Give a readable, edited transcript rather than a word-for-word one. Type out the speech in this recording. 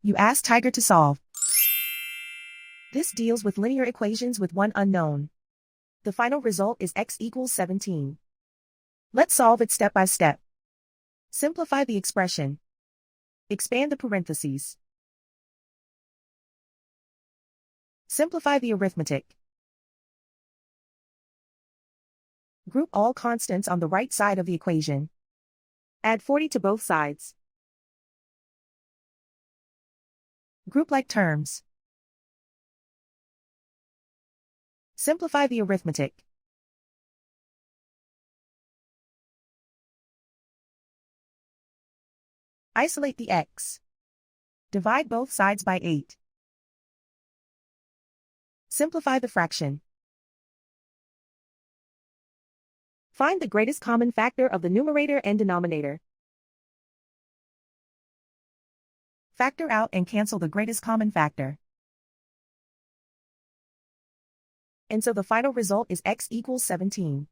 You ask Tiger to solve. This deals with linear equations with one unknown. The final result is x equals 17. Let's solve it step by step. Simplify the expression. Expand the parentheses. Simplify the arithmetic. Group all constants on the right side of the equation. Add 40 to both sides. Group like terms. Simplify the arithmetic. Isolate the x. Divide both sides by 8. Simplify the fraction. Find the greatest common factor of the numerator and denominator. Factor out and cancel the greatest common factor. And so the final result is x equals 17.